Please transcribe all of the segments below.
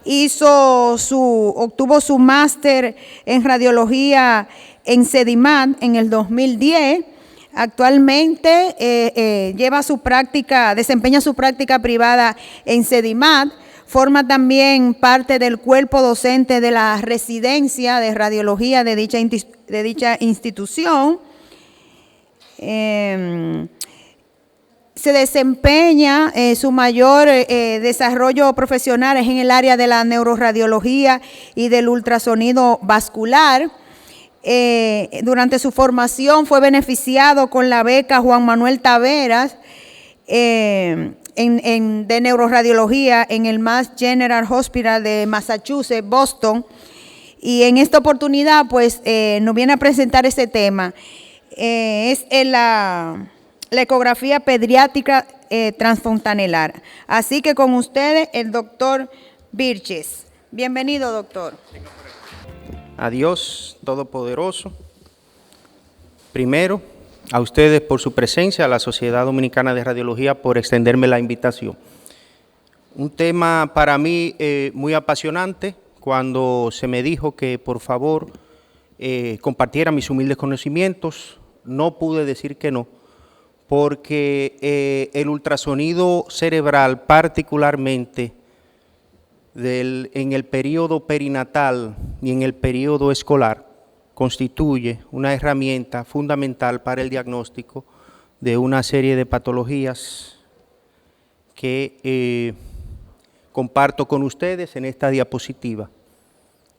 obtuvo su máster en radiología en CEDIMAT en el 2010. Actualmente desempeña su práctica privada en CEDIMAT. Forma también parte del cuerpo docente de la residencia de radiología de dicha institución. Se desempeña, su mayor desarrollo profesional es en el área de la neuroradiología y del ultrasonido vascular. Durante su formación fue beneficiado con la beca Juan Manuel Taveras de neuroradiología en el Mass General Hospital de Massachusetts, Boston. Y en esta oportunidad, pues, nos viene a presentar ese tema. Es la ecografía pediátrica transfontanelar. Así que con ustedes, el doctor Birches. Bienvenido, doctor. A Dios Todopoderoso, primero, a ustedes por su presencia, a la Sociedad Dominicana de Radiología por extenderme la invitación. Un tema para mí muy apasionante. Cuando se me dijo que por favor compartiera mis humildes conocimientos, no pude decir que no, porque el ultrasonido cerebral, particularmente en el periodo perinatal y en el periodo escolar, constituye una herramienta fundamental para el diagnóstico de una serie de patologías que comparto con ustedes en esta diapositiva.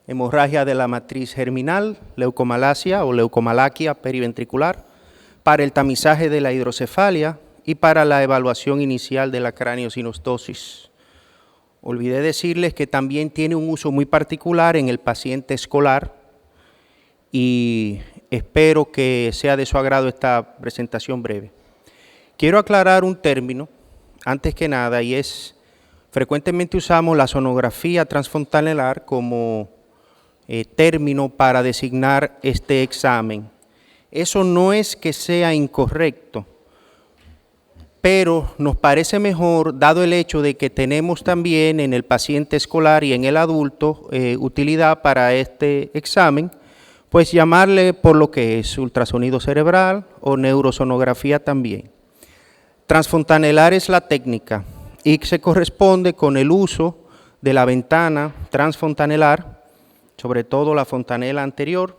Hemorragia de la matriz germinal, leucomalacia o leucomalaquia periventricular, para el tamizaje de la hidrocefalia y para la evaluación inicial de la craniosinostosis. Olvidé decirles que también tiene un uso muy particular en el paciente escolar y espero que sea de su agrado esta presentación breve. Quiero aclarar un término, antes que nada, y es, frecuentemente usamos la sonografía transfontanelar como término para designar este examen. Eso no es que sea incorrecto, pero nos parece mejor, dado el hecho de que tenemos también en el paciente escolar y en el adulto utilidad para este examen, pues llamarle por lo que es ultrasonido cerebral o neurosonografía también. Transfontanelar es la técnica y se corresponde con el uso de la ventana transfontanelar, sobre todo la fontanela anterior,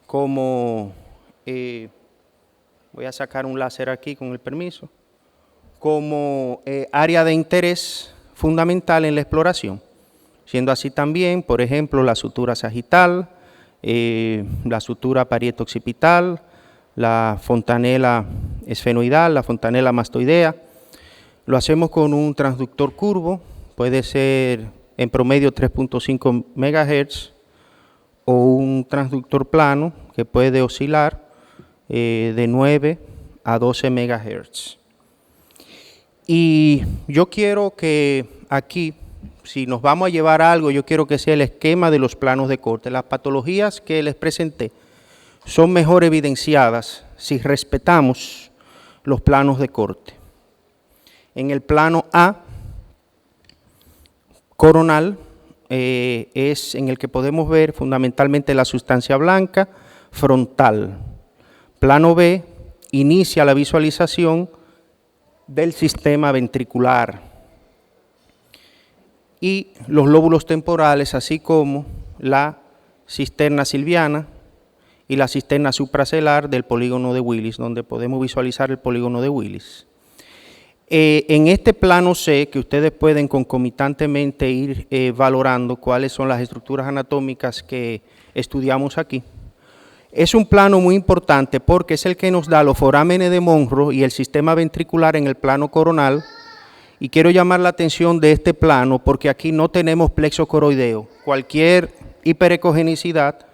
como, voy a sacar un láser aquí con el permiso, como área de interés fundamental en la exploración, siendo así también, por ejemplo, la sutura sagital, la sutura parieto-occipital, la fontanela esfenoidal, la fontanela mastoidea. Lo hacemos con un transductor curvo, puede ser en promedio 3.5 MHz, o un transductor plano que puede oscilar de 9 a 12 MHz. Y yo quiero que aquí, si nos vamos a llevar algo, yo quiero que sea el esquema de los planos de corte. Las patologías que les presenté son mejor evidenciadas si respetamos los planos de corte. En el plano A, coronal, es en el que podemos ver fundamentalmente la sustancia blanca frontal. Plano B inicia la visualización del sistema ventricular y los lóbulos temporales, así como la cisterna silviana y la cisterna supracelular del polígono de Willis, donde podemos visualizar el polígono de Willis. En este plano C, que ustedes pueden concomitantemente ir valorando cuáles son las estructuras anatómicas que estudiamos aquí, es un plano muy importante porque es el que nos da los forámenes de Monro y el sistema ventricular en el plano coronal. Y quiero llamar la atención de este plano porque aquí no tenemos plexo coroideo. Cualquier hiperecogenicidad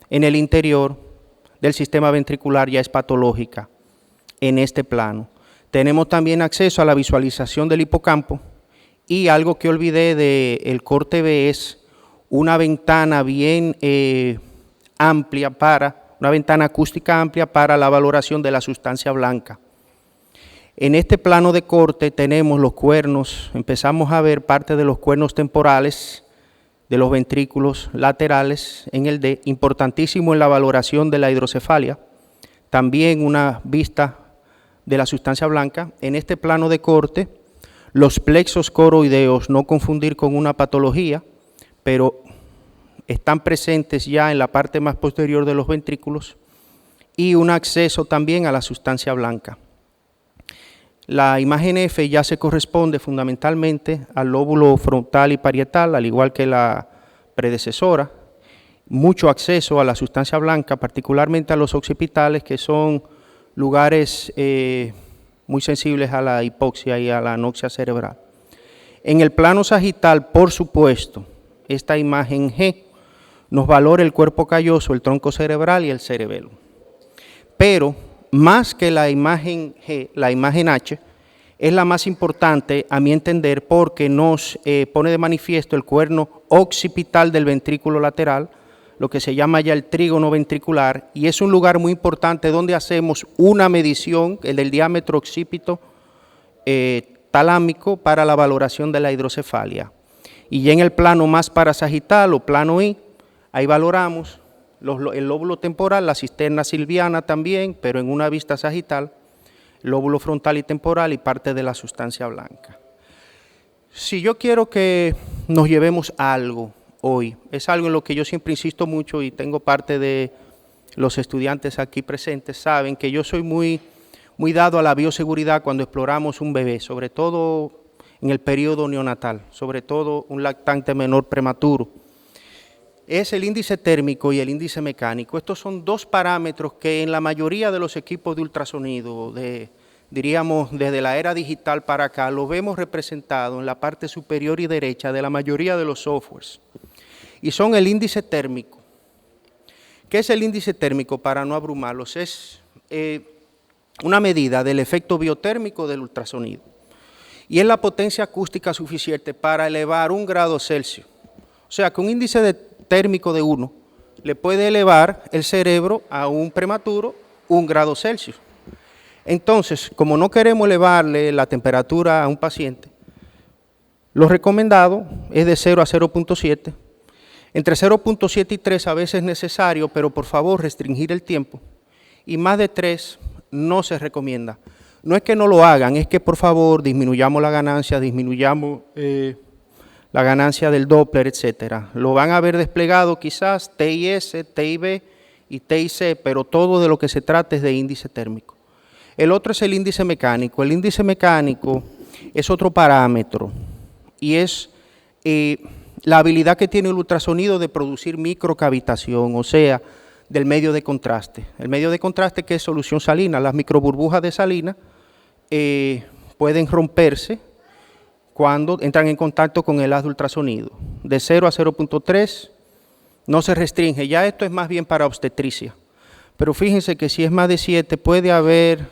en el interior del sistema ventricular ya es patológica en este plano. Tenemos también acceso a la visualización del hipocampo y algo que olvidé del corte B es una ventana bien amplia una ventana acústica amplia para la valoración de la sustancia blanca. En este plano de corte tenemos los cuernos, empezamos a ver parte de los cuernos temporales de los ventrículos laterales en el D, importantísimo en la valoración de la hidrocefalia. También una vista de la sustancia blanca. En este plano de corte, los plexos coroideos, no confundir con una patología, pero están presentes ya en la parte más posterior de los ventrículos, y un acceso también a la sustancia blanca. La imagen F ya se corresponde fundamentalmente al lóbulo frontal y parietal, al igual que la predecesora. Mucho acceso a la sustancia blanca, particularmente a los occipitales, que son lugares muy sensibles a la hipoxia y a la anoxia cerebral. En el plano sagital, por supuesto, esta imagen G nos valora el cuerpo calloso, el tronco cerebral y el cerebelo. Pero más que la imagen G, la imagen H es la más importante a mi entender, porque nos pone de manifiesto el cuerno occipital del ventrículo lateral, lo que se llama ya el trígono ventricular, y es un lugar muy importante donde hacemos una medición, el del diámetro occipito talámico, para la valoración de la hidrocefalia. Y ya en el plano más parasagital o plano I, ahí valoramos el lóbulo temporal, la cisterna silviana también, pero en una vista sagital, lóbulo frontal y temporal y parte de la sustancia blanca. Si yo quiero que nos llevemos algo hoy, es algo en lo que yo siempre insisto mucho, y tengo parte de los estudiantes aquí presentes, saben que yo soy muy dado a la bioseguridad cuando exploramos un bebé, sobre todo en el periodo neonatal, sobre todo un lactante menor prematuro. Es el índice térmico y el índice mecánico. Estos son dos parámetros que en la mayoría de los equipos de ultrasonido, diríamos desde la era digital para acá, lo vemos representado en la parte superior y derecha de la mayoría de los softwares. Y son el índice térmico. ¿Qué es el índice térmico? Para no abrumarlos, es una medida del efecto biotérmico del ultrasonido. Y es la potencia acústica suficiente para elevar 1 grado Celsius. O sea, que un índice térmico de 1 le puede elevar el cerebro a un prematuro 1 grado Celsius. Entonces, como no queremos elevarle la temperatura a un paciente, lo recomendado es de 0 a 0.7. Entre 0.7 y 3 a veces es necesario, pero por favor restringir el tiempo. Y más de 3 no se recomienda. No es que no lo hagan, es que por favor disminuyamos la ganancia, disminuyamos la ganancia del Doppler, etcétera. Lo van a ver desplegado quizás TIS, TIB y TIC, pero todo de lo que se trata es de índice térmico. El otro es el índice mecánico. El índice mecánico es otro parámetro y es la habilidad que tiene el ultrasonido de producir microcavitación, o sea, del medio de contraste. El medio de contraste, que es solución salina, las microburbujas de salina pueden romperse cuando entran en contacto con el haz de ultrasonido. De 0 a 0.3 no se restringe, ya esto es más bien para obstetricia. Pero fíjense que si es más de 7 puede haber,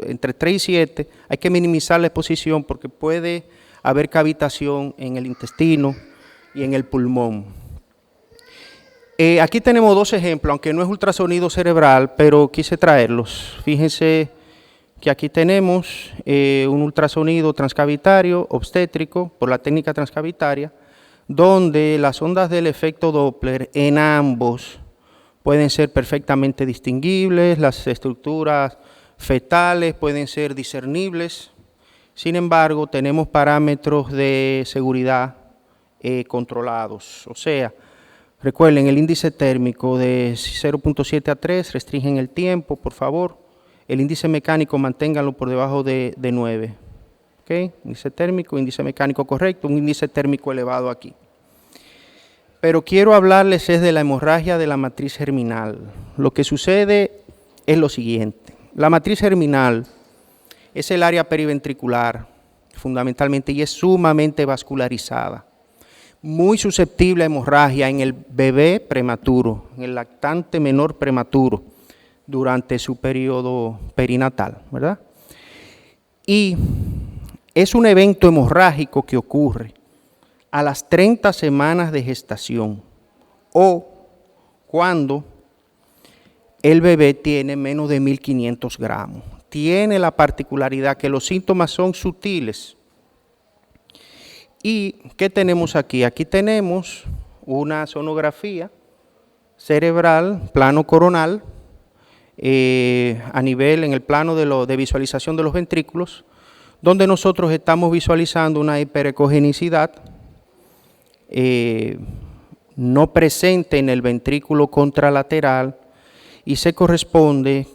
entre 3 y 7 hay que minimizar la exposición porque puede haber cavitación en el intestino y en el pulmón. Aquí tenemos dos ejemplos, aunque no es ultrasonido cerebral, pero quise traerlos. Fíjense que aquí tenemos un ultrasonido transcavitario obstétrico por la técnica transcavitaria, donde las ondas del efecto Doppler en ambos pueden ser perfectamente distinguibles, las estructuras fetales pueden ser discernibles. Sin embargo, tenemos parámetros de seguridad controlados. O sea, recuerden, el índice térmico de 0.7 a 3, restringen el tiempo, por favor. El índice mecánico manténganlo por debajo de 9. ¿Okay? Índice térmico, índice mecánico correcto, un índice térmico elevado aquí. Pero quiero hablarles es de la hemorragia de la matriz germinal. Lo que sucede es lo siguiente. La matriz germinal es el área periventricular, fundamentalmente, y es sumamente vascularizada. Muy susceptible a hemorragia en el bebé prematuro, en el lactante menor prematuro, durante su periodo perinatal, ¿verdad? Y es un evento hemorrágico que ocurre a las 30 semanas de gestación o cuando el bebé tiene menos de 1.500 gramos. tiene la particularidad que los síntomas son sutiles. ¿Y qué tenemos aquí? Aquí tenemos una sonografía cerebral, plano coronal, a nivel, en el plano de visualización de los ventrículos, donde nosotros estamos visualizando una hiperecogenicidad no presente en el ventrículo contralateral y se corresponde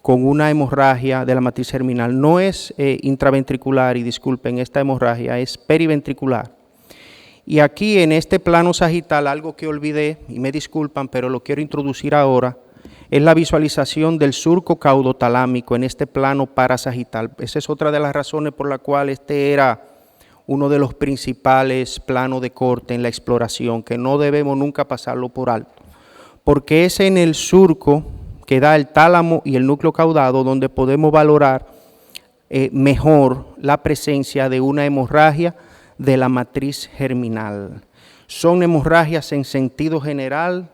con una hemorragia de la matriz germinal. No es intraventricular, y disculpen, esta hemorragia es periventricular. Y aquí en este plano sagital, algo que olvidé, y me disculpan, pero lo quiero introducir ahora, es la visualización del surco caudotalámico en este plano parasagital. Esa es otra de las razones por la cual este era uno de los principales planos de corte en la exploración, que no debemos nunca pasarlo por alto, porque es en el surco que da el tálamo y el núcleo caudado donde podemos valorar mejor la presencia de una hemorragia de la matriz germinal. Son hemorragias en sentido general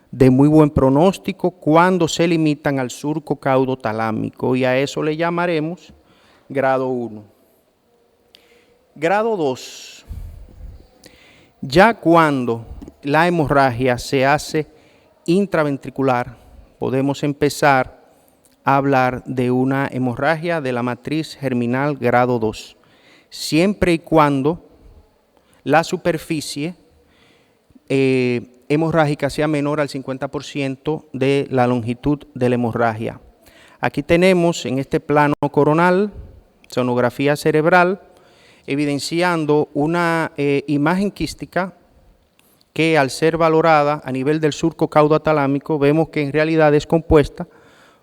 de muy buen pronóstico cuando se limitan al surco caudotalámico, y a eso le llamaremos grado 1. Grado 2, ya cuando la hemorragia se hace intraventricular, podemos empezar a hablar de una hemorragia de la matriz germinal grado 2, siempre y cuando la superficie hemorrágica sea menor al 50% de la longitud de la hemorragia. Aquí tenemos en este plano coronal, sonografía cerebral, evidenciando una imagen quística que al ser valorada a nivel del surco caudotalámico vemos que en realidad es compuesta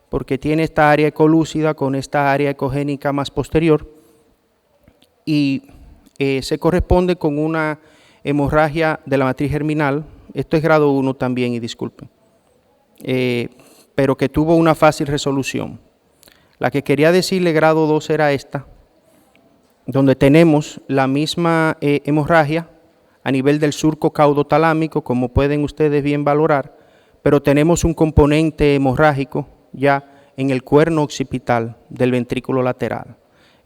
porque tiene esta área ecolúcida con esta área ecogénica más posterior y se corresponde con una hemorragia de la matriz germinal. Esto es grado 1 también, y disculpen, pero que tuvo una fácil resolución. La que quería decirle grado 2 era esta, donde tenemos la misma hemorragia a nivel del surco caudotalámico, como pueden ustedes bien valorar, pero tenemos un componente hemorrágico ya en el cuerno occipital del ventrículo lateral.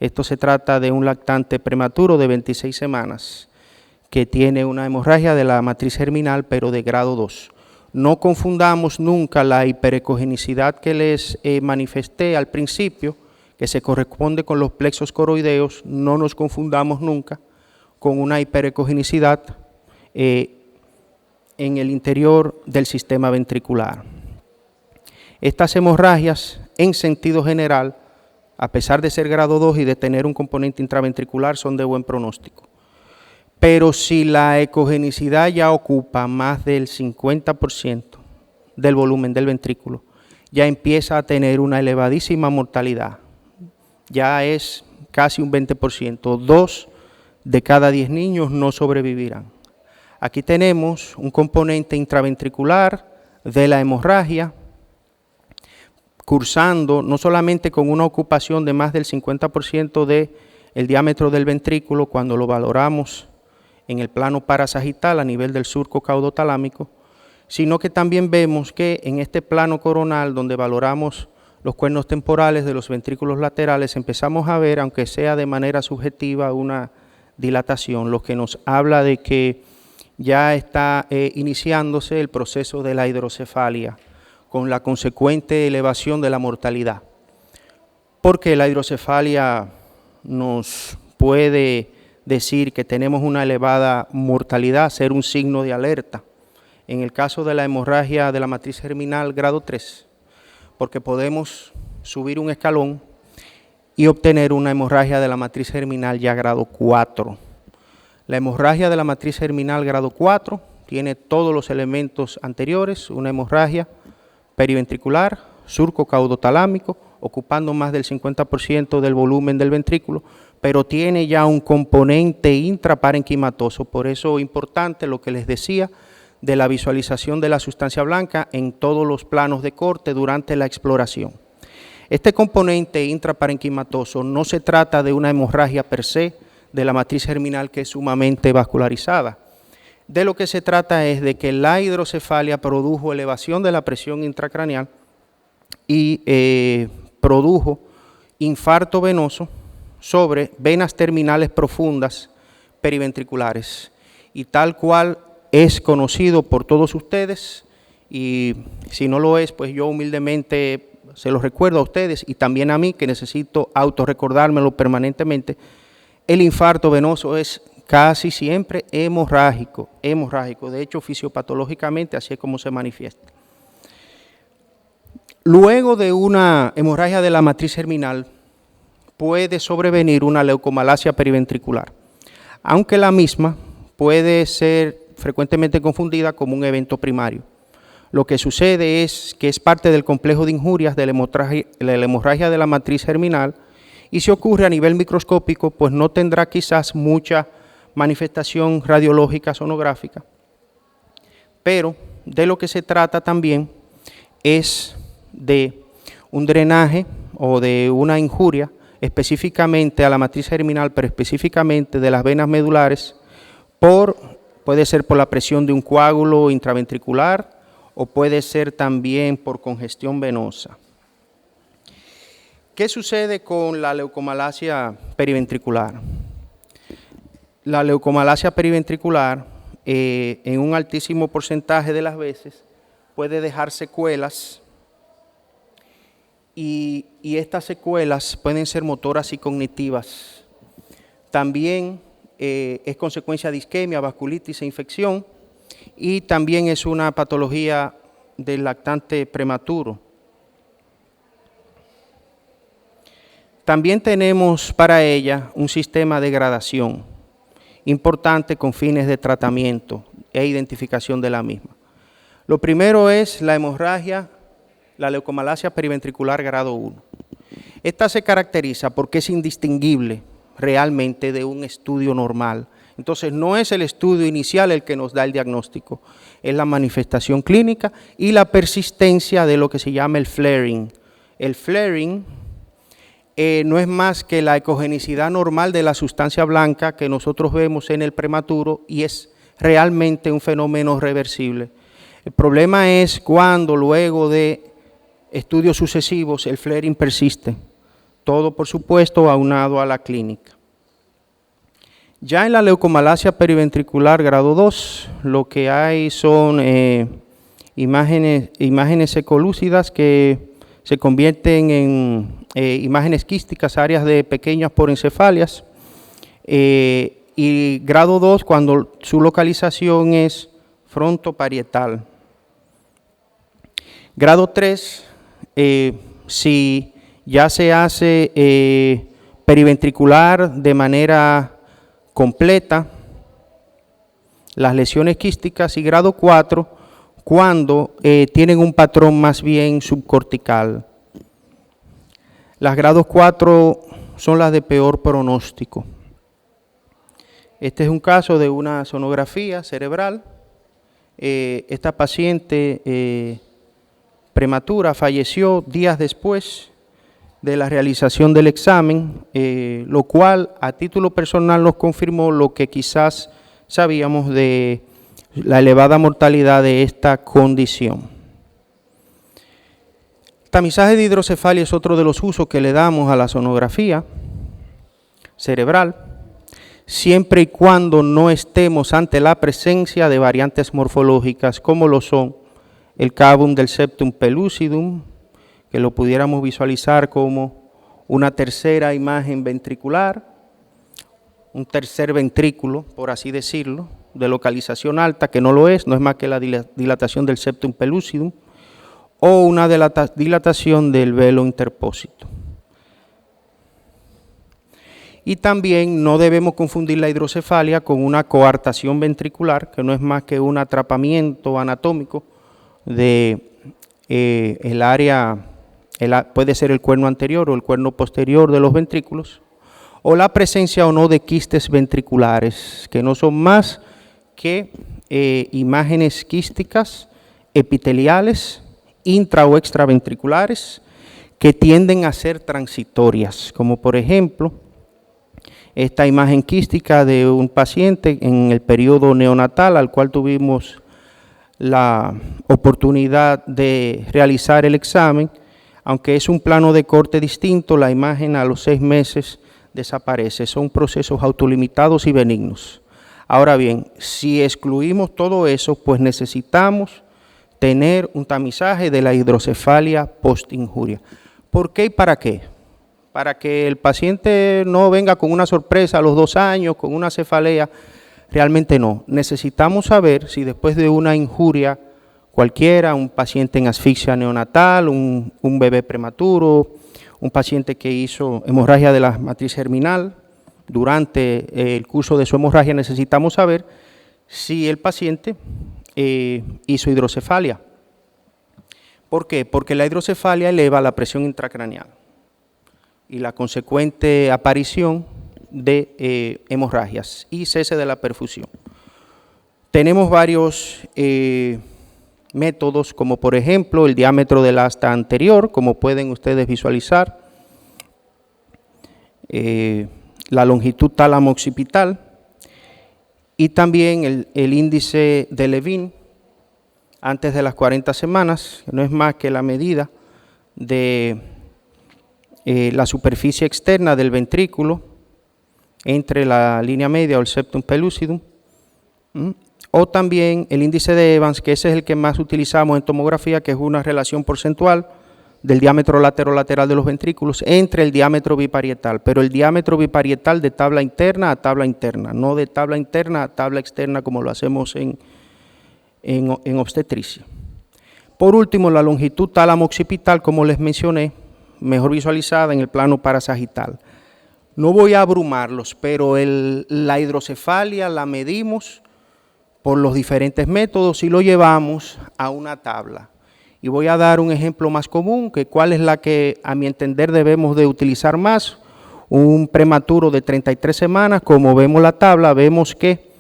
Esto se trata de un lactante prematuro de 26 semanas que tiene una hemorragia de la matriz germinal, pero de grado 2. No confundamos nunca la hiperecogenicidad que les manifesté al principio, que se corresponde con los plexos coroideos, no nos confundamos nunca con una hiperecogenicidad en el interior del sistema ventricular. Estas hemorragias, en sentido general, a pesar de ser grado 2 y de tener un componente intraventricular, son de buen pronóstico. Pero si la ecogenicidad ya ocupa más del 50% del volumen del ventrículo, ya empieza a tener una elevadísima mortalidad. Ya es casi un 20%. 2 de cada 10 niños no sobrevivirán. Aquí tenemos un componente intraventricular de la hemorragia, cursando no solamente con una ocupación de más del 50% del diámetro del ventrículo cuando lo valoramos en el plano parasagital a nivel del surco caudotalámico, sino que también vemos que en este plano coronal donde valoramos los cuernos temporales de los ventrículos laterales empezamos a ver, aunque sea de manera subjetiva, una dilatación, lo que nos habla de que ya está iniciándose el proceso de la hidrocefalia, con la consecuente elevación de la mortalidad. Porque la hidrocefalia nos puede decir que tenemos una elevada mortalidad, ser un signo de alerta. En el caso de la hemorragia de la matriz germinal grado 3, porque podemos subir un escalón y obtener una hemorragia de la matriz germinal ya grado 4. La hemorragia de la matriz germinal grado 4 tiene todos los elementos anteriores, una hemorragia periventricular, surco caudotalámico, ocupando más del 50% del volumen del ventrículo, pero tiene ya un componente intraparenquimatoso. Por eso es importante lo que les decía de la visualización de la sustancia blanca en todos los planos de corte durante la exploración. Este componente intraparenquimatoso no se trata de una hemorragia per se de la matriz germinal que es sumamente vascularizada. De lo que se trata es de que la hidrocefalia produjo elevación de la presión intracraneal y produjo infarto venoso sobre venas terminales profundas periventriculares. Y tal cual es conocido por todos ustedes, y si no lo es, pues yo humildemente se los recuerdo a ustedes y también a mí, que necesito autorrecordármelo permanentemente. El infarto venoso es casi siempre hemorrágico. De hecho, fisiopatológicamente así es como se manifiesta. Luego de una hemorragia de la matriz germinal, puede sobrevenir una leucomalacia periventricular, aunque la misma puede ser frecuentemente confundida como un evento primario. Lo que sucede es que es parte del complejo de injurias de la hemorragia de la matriz germinal, y si ocurre a nivel microscópico, pues no tendrá quizás mucha manifestación radiológica sonográfica, pero de lo que se trata también es de un drenaje o de una injuria específicamente a la matriz germinal, pero específicamente de las venas medulares, puede ser por la presión de un coágulo intraventricular o puede ser también por congestión venosa. ¿Qué sucede con la leucomalacia periventricular? La leucomalacia periventricular, en un altísimo porcentaje de las veces, puede dejar secuelas, y estas secuelas pueden ser motoras y cognitivas. También es consecuencia de isquemia, vasculitis e infección, y también es una patología del lactante prematuro. También tenemos para ella un sistema de gradación importante con fines de tratamiento e identificación de la misma. Lo primero es la hemorragia, la leucomalacia periventricular grado 1. Esta se caracteriza porque es indistinguible realmente de un estudio normal. Entonces no es el estudio inicial el que nos da el diagnóstico, es la manifestación clínica y la persistencia de lo que se llama el flaring. El flaring no es más que la ecogenicidad normal de la sustancia blanca que nosotros vemos en el prematuro, y es realmente un fenómeno reversible. El problema es cuando luego de estudios sucesivos el flaring persiste, todo por supuesto aunado a la clínica. Ya en la leucomalacia periventricular grado 2, lo que hay son imágenes ecolúcidas que se convierten en imágenes quísticas, áreas de pequeñas porencefalias, y grado 2 cuando su localización es frontoparietal. Grado 3, si ya se hace periventricular de manera completa, las lesiones quísticas, y grado 4 cuando tienen un patrón más bien subcortical. Las grados 4 son las de peor pronóstico. Este es un caso de una sonografía cerebral. Esta paciente prematura falleció días después de la realización del examen, lo cual a título personal nos confirmó lo que quizás sabíamos de la elevada mortalidad de esta condición. Tamizaje de hidrocefalia es otro de los usos que le damos a la sonografía cerebral, siempre y cuando no estemos ante la presencia de variantes morfológicas como lo son el cavum del septum pellucidum, que lo pudiéramos visualizar como una tercera imagen ventricular, un tercer ventrículo, por así decirlo, de localización alta, que no es más que la dilatación del septum pellucidum, o una dilatación del velo interpósito. Y también no debemos confundir la hidrocefalia con una coartación ventricular, que no es más que un atrapamiento anatómico de el área, puede ser el cuerno anterior o el cuerno posterior de los ventrículos, o la presencia o no de quistes ventriculares, que no son más que imágenes quísticas epiteliales, intra o extraventriculares, que tienden a ser transitorias, como por ejemplo esta imagen quística de un paciente en el periodo neonatal al cual tuvimos la oportunidad de realizar el examen, Aunque es un plano de corte distinto, la imagen a los 6 meses desaparece. Son procesos autolimitados y benignos. Ahora bien, si excluimos todo eso, pues necesitamos tener un tamizaje de la hidrocefalia post-injuria. ¿Por qué y para qué? Para que el paciente no venga con una sorpresa a los 2 años, con una cefalea. Realmente no. Necesitamos saber si después de una injuria cualquiera, un paciente en asfixia neonatal, un bebé prematuro, un paciente que hizo hemorragia de la matriz germinal, durante el curso de su hemorragia necesitamos saber si el paciente hizo hidrocefalia. ¿Por qué? Porque la hidrocefalia eleva la presión intracraneal y la consecuente aparición de hemorragias y cese de la perfusión. Tenemos varios métodos, como por ejemplo el diámetro del asta anterior, como pueden ustedes visualizar, la longitud tálamo-occipital y también el índice de Levin antes de las 40 semanas, que no es más que la medida de la superficie externa del ventrículo entre la línea media o el septum pellucidum, o también el índice de Evans, que ese es el que más utilizamos en tomografía, que es una relación porcentual del diámetro lateral de los ventrículos entre el diámetro biparietal, pero el diámetro biparietal de tabla interna a tabla interna, no de tabla interna a tabla externa como lo hacemos en obstetricia. Por último, la longitud tálamo-occipital, como les mencioné, mejor visualizada en el plano parasagital. No voy a abrumarlos, pero la hidrocefalia la medimos por los diferentes métodos y lo llevamos a una tabla. Y voy a dar un ejemplo más común, que cuál es la que a mi entender debemos de utilizar más. Un prematuro de 33 semanas, como vemos la tabla, vemos que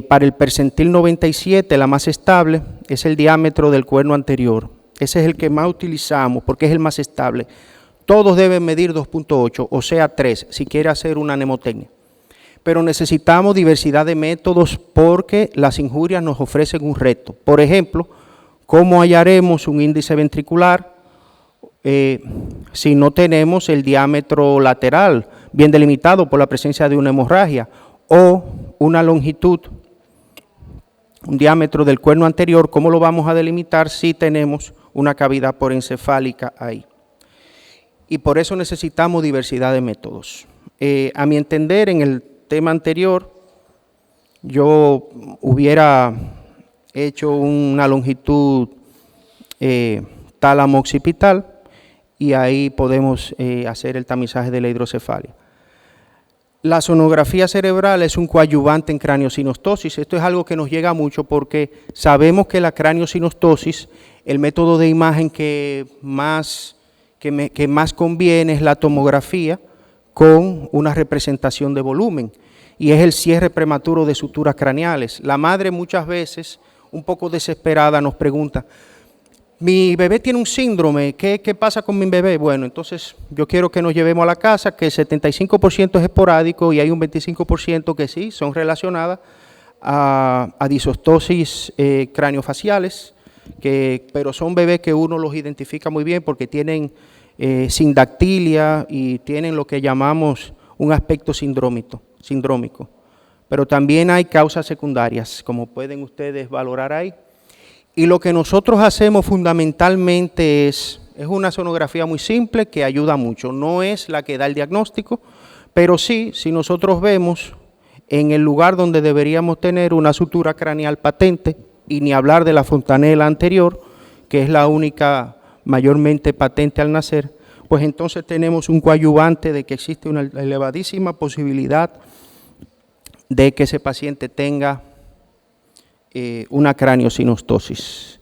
para el percentil 97 la más estable es el diámetro del cuerno anterior. Ese es el que más utilizamos porque es el más estable. Todos deben medir 2.8, o sea 3, si quiere hacer una mnemotecnia. Pero necesitamos diversidad de métodos porque las injurias nos ofrecen un reto. Por ejemplo, ¿cómo hallaremos un índice ventricular si no tenemos el diámetro lateral bien delimitado por la presencia de una hemorragia o una longitud, un diámetro del cuerno anterior? ¿Cómo lo vamos a delimitar si tenemos una cavidad porencefálica ahí? Y por eso necesitamos diversidad de métodos. A mi entender, en el tema anterior, yo hubiera hecho una longitud tálamo-occipital y ahí podemos hacer el tamizaje de la hidrocefalia. La sonografía cerebral es un coadyuvante en craniosinostosis. Esto es algo que nos llega mucho porque sabemos que la craniosinostosis, el método de imagen que más conviene es la tomografía con una representación de volumen, y es el cierre prematuro de suturas craneales. La madre muchas veces, un poco desesperada, nos pregunta, mi bebé tiene un síndrome, ¿qué pasa con mi bebé? Bueno, entonces yo quiero que nos llevemos a la casa, que el 75% es esporádico y hay un 25% que sí, son relacionadas a disostosis craniofaciales, pero son bebés que uno los identifica muy bien porque tienen sindactilia y tienen lo que llamamos un aspecto sindrómico. Pero también hay causas secundarias, como pueden ustedes valorar ahí. Y lo que nosotros hacemos fundamentalmente es una sonografía muy simple que ayuda mucho. No es la que da el diagnóstico, pero sí, si nosotros vemos en el lugar donde deberíamos tener una sutura craneal patente, y ni hablar de la fontanela anterior, que es la única mayormente patente al nacer, pues entonces tenemos un coadyuvante de que existe una elevadísima posibilidad de que ese paciente tenga una craniosinostosis.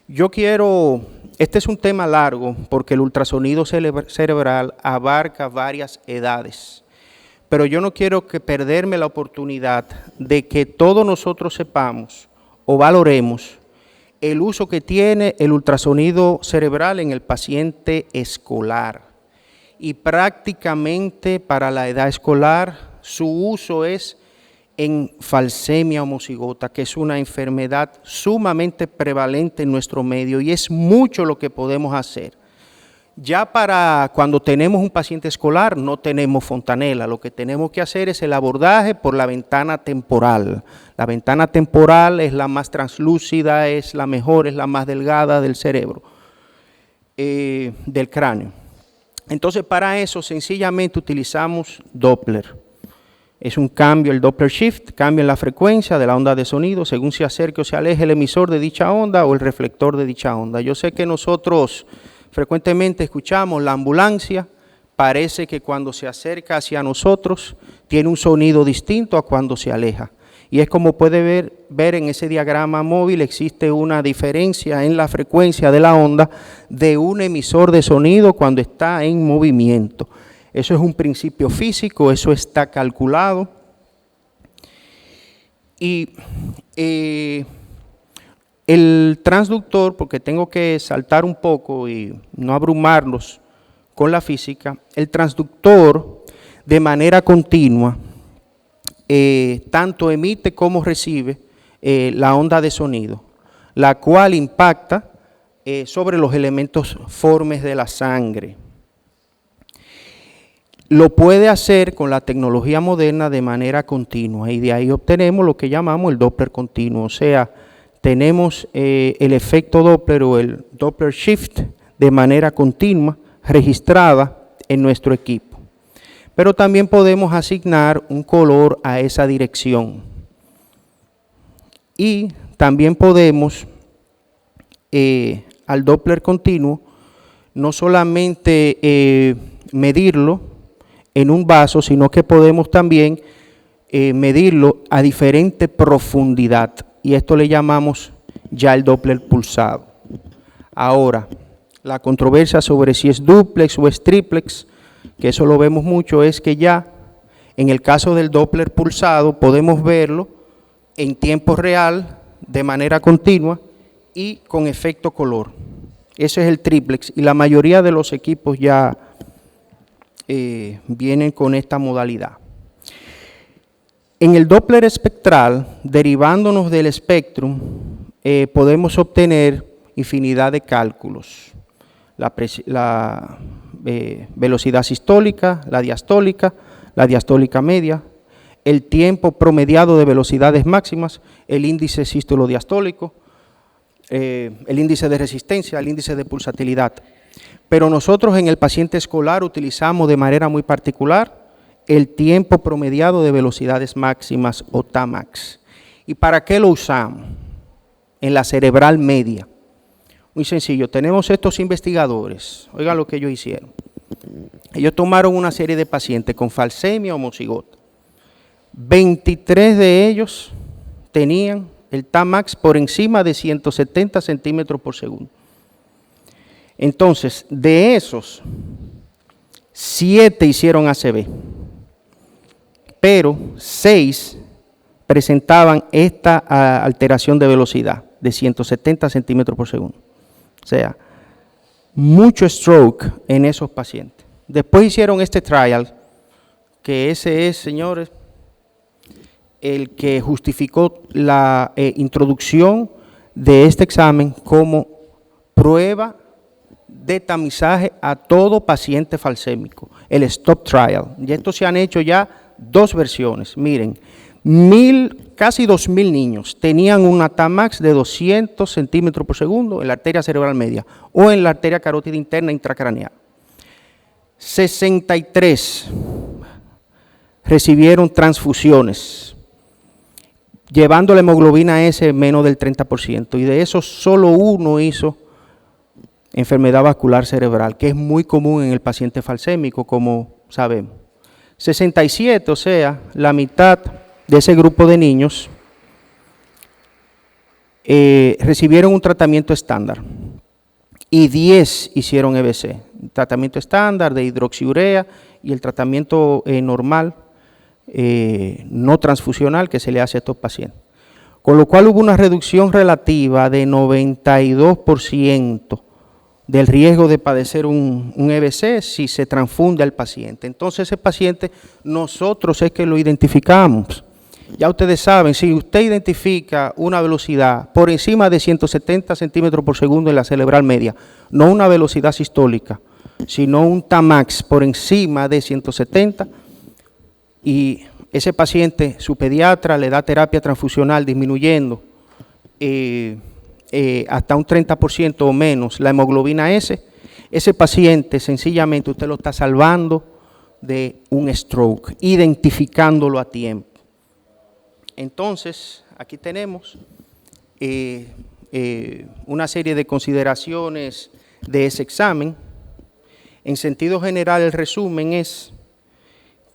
Este es un tema largo porque el ultrasonido cerebral abarca varias edades, pero yo no quiero perderme la oportunidad de que todos nosotros sepamos o valoremos el uso que tiene el ultrasonido cerebral en el paciente escolar. Y prácticamente para la edad escolar su uso es en falsemia homocigota, que es una enfermedad sumamente prevalente en nuestro medio, y es mucho lo que podemos hacer. Ya para cuando tenemos un paciente escolar no tenemos fontanela, lo que tenemos que hacer es el abordaje por la ventana temporal. La ventana temporal es la más translúcida, es la mejor, es la más delgada del cerebro, del cráneo. Entonces para eso sencillamente utilizamos Doppler. Es un cambio, el Doppler shift, cambio en la frecuencia de la onda de sonido según se acerque o se aleje el emisor de dicha onda o el reflector de dicha onda. Yo sé que nosotros frecuentemente escuchamos la ambulancia, parece que cuando se acerca hacia nosotros tiene un sonido distinto a cuando se aleja. Y es como puede ver en ese diagrama móvil, existe una diferencia en la frecuencia de la onda de un emisor de sonido cuando está en movimiento. Eso es un principio físico, eso está calculado. Y el transductor, porque tengo que saltar un poco y no abrumarlos con la física, el transductor de manera continua tanto emite como recibe la onda de sonido, la cual impacta sobre los elementos formes de la sangre. Lo puede hacer con la tecnología moderna de manera continua y de ahí obtenemos lo que llamamos el Doppler continuo, o sea, tenemos el efecto Doppler o el Doppler shift de manera continua registrada en nuestro equipo. Pero también podemos asignar un color a esa dirección. Y también podemos, al Doppler continuo, no solamente medirlo en un vaso, sino que podemos también medirlo a diferente profundidad. Y esto le llamamos ya el Doppler pulsado. Ahora, la controversia sobre si es duplex o es triplex, que eso lo vemos mucho, es que ya en el caso del Doppler pulsado podemos verlo en tiempo real, de manera continua y con efecto color. Ese es el triplex y la mayoría de los equipos ya vienen con esta modalidad. En el Doppler espectral, derivándonos del espectrum, podemos obtener infinidad de cálculos. La velocidad sistólica, la diastólica media, el tiempo promediado de velocidades máximas, el índice sístolo-diastólico, el índice de resistencia, el índice de pulsatilidad. Pero nosotros en el paciente escolar utilizamos de manera muy particular el tiempo promediado de velocidades máximas o Tmax. ¿Y para qué lo usamos? En la cerebral media. Muy sencillo, tenemos estos investigadores, oigan lo que ellos hicieron. Ellos tomaron una serie de pacientes con falsemia homocigota. 23 de ellos tenían el Tmax por encima de 170 centímetros por segundo. Entonces, de esos, 7 hicieron ACV, pero 6 presentaban esta alteración de velocidad de 170 centímetros por segundo. O sea, mucho stroke en esos pacientes. Después hicieron este trial, que ese es, señores, el que justificó la introducción de este examen como prueba de tamizaje a todo paciente falsémico, el STOP trial. Y esto se han hecho ya 2 versiones. Miren, casi 2.000 niños tenían una Tmax de 200 centímetros por segundo en la arteria cerebral media o en la arteria carótida interna intracraneal. 63 recibieron transfusiones, llevando la hemoglobina S menos del 30%, y de esos solo 1 hizo enfermedad vascular cerebral, que es muy común en el paciente falsémico, como sabemos. 67, o sea, la mitad de ese grupo de niños recibieron un tratamiento estándar y 10 hicieron EBC, tratamiento estándar de hidroxiurea y el tratamiento normal, no transfusional, que se le hace a estos pacientes. Con lo cual hubo una reducción relativa de 92% del riesgo de padecer un EBC si se transfunde al paciente. Entonces ese paciente nosotros es que lo identificamos. Ya ustedes saben, si usted identifica una velocidad por encima de 170 centímetros por segundo en la cerebral media, no una velocidad sistólica, sino un Tmax por encima de 170, y ese paciente, su pediatra le da terapia transfusional disminuyendo hasta un 30% o menos la hemoglobina S, ese paciente sencillamente usted lo está salvando de un stroke, identificándolo a tiempo. Entonces, aquí tenemos una serie de consideraciones de ese examen. En sentido general, el resumen es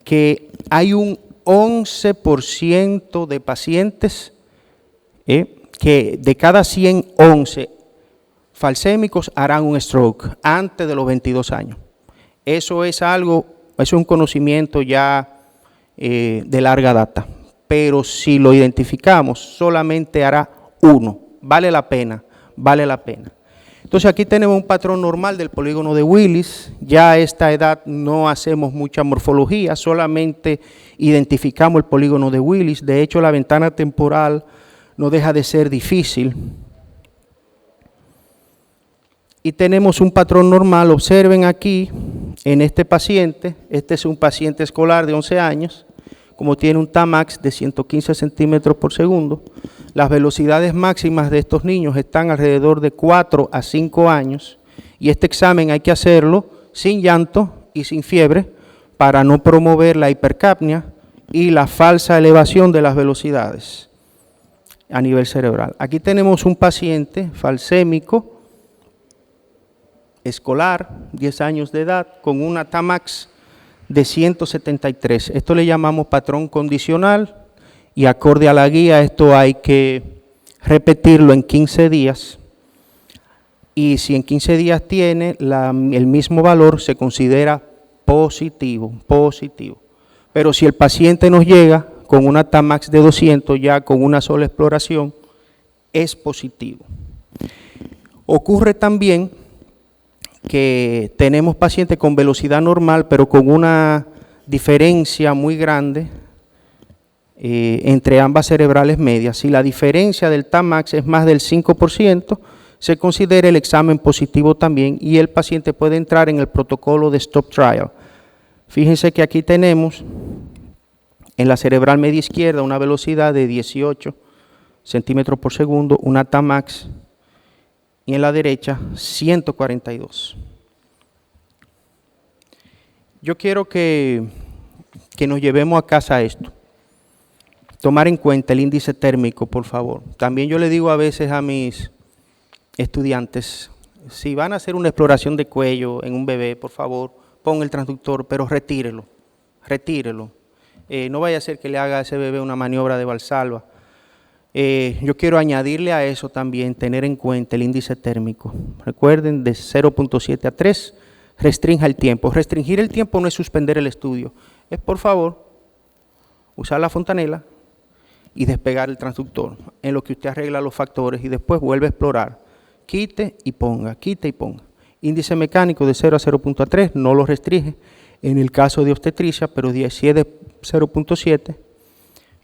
que hay un 11% de pacientes que de cada 100, 11 falsémicos harán un stroke antes de los 22 años. Eso es un conocimiento ya de larga data, pero si lo identificamos, solamente hará uno. Vale la pena, vale la pena. Entonces aquí tenemos un patrón normal del polígono de Willis. Ya a esta edad no hacemos mucha morfología, solamente identificamos el polígono de Willis. De hecho, la ventana temporal no deja de ser difícil. Y tenemos un patrón normal. Observen aquí, en este paciente, este es un paciente escolar de 11 años, como tiene un Tmax de 115 centímetros por segundo, las velocidades máximas de estos niños están alrededor de 4 a 5 años, y este examen hay que hacerlo sin llanto y sin fiebre para no promover la hipercapnia y la falsa elevación de las velocidades a nivel cerebral. Aquí tenemos un paciente falsémico, escolar, 10 años de edad, con una Tmax de 173. Esto le llamamos patrón condicional, y acorde a la guía esto hay que repetirlo en 15 días, y si en 15 días tiene el mismo valor, se considera positivo. Pero si el paciente nos llega con una Tmax de 200, ya con una sola exploración, es positivo. Ocurre también que tenemos pacientes con velocidad normal, pero con una diferencia muy grande entre ambas cerebrales medias. Si la diferencia del Tmax es más del 5%, se considera el examen positivo también, y el paciente puede entrar en el protocolo de Stop Trial. Fíjense que aquí tenemos en la cerebral media izquierda una velocidad de 18 centímetros por segundo, una Tmax, y en la derecha 142. Yo quiero que nos llevemos a casa esto. Tomar en cuenta el índice térmico, por favor. También yo le digo a veces a mis estudiantes, si van a hacer una exploración de cuello en un bebé, por favor, ponga el transductor, pero retírelo. No vaya a ser que le haga a ese bebé una maniobra de Valsalva. Yo quiero añadirle a eso también, tener en cuenta el índice térmico. Recuerden, de 0.7 a 3, restrinja el tiempo. Restringir el tiempo no es suspender el estudio, es, por favor, usar la fontanela y despegar el transductor, en lo que usted arregla los factores y después vuelve a explorar. Quite y ponga. Índice mecánico de 0 a 0.3, no lo restringe en el caso de obstetricia, pero si es de 0.7,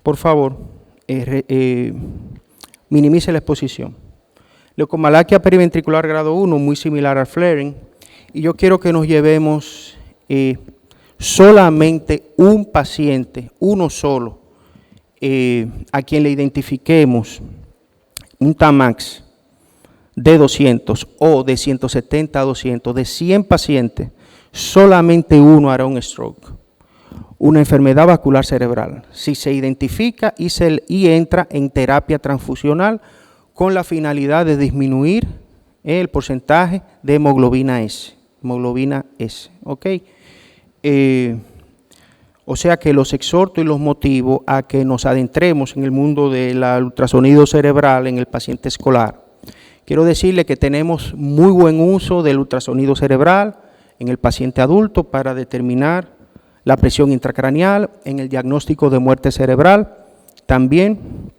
por favor, minimice la exposición. Leucomalacia periventricular grado 1, muy similar al flaring, y yo quiero que nos llevemos solamente un paciente, uno solo, a quien le identifiquemos un Tmax de 200 o de 170 a 200, de 100 pacientes, solamente uno hará un stroke, una enfermedad vascular cerebral, si se identifica y entra en terapia transfusional con la finalidad de disminuir el porcentaje de hemoglobina S. ¿Ok? O sea que los exhorto y los motivo a que nos adentremos en el mundo del ultrasonido cerebral en el paciente escolar. Quiero decirle que tenemos muy buen uso del ultrasonido cerebral en el paciente adulto para determinar la presión intracraneal, en el diagnóstico de muerte cerebral. También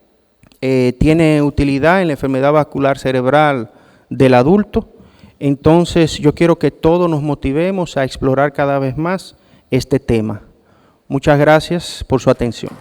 tiene utilidad en la enfermedad vascular cerebral del adulto. Entonces yo quiero que todos nos motivemos a explorar cada vez más este tema. Muchas gracias por su atención.